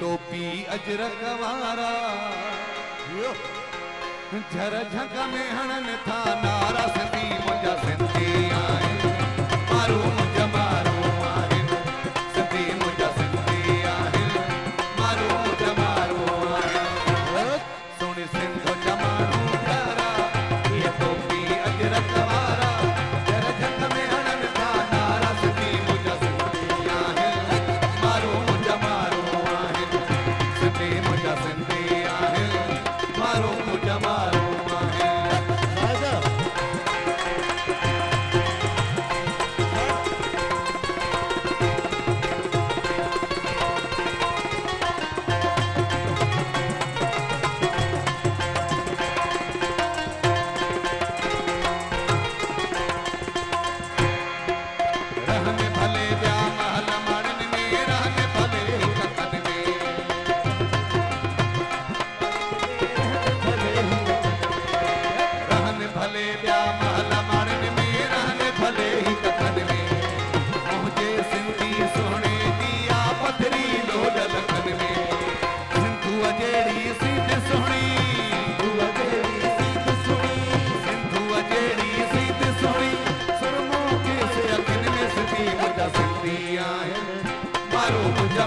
टोपी अजरक वारा झर झक में हणन था नारा सिंधी मुंहिंजा सिंधी आहिनि मारू मुंहिंजा मारू आहिनि सिंधी मुंहिंजा सिंधी आहिनि मारू मुंहिंजा मारू आहिनि सोने सिंध जा माण्हू प्यारा ये टोपी अजरक वारा झर झक में हणन था नारा सिंधी मुंहिंजा सिंधी आहिनि मारू मुंहिंजा मारू आहिनि सिंधी मुंहिंजा सिंधी आहिनि मारू मुंहिंजा मारू मारू मुंहिंजा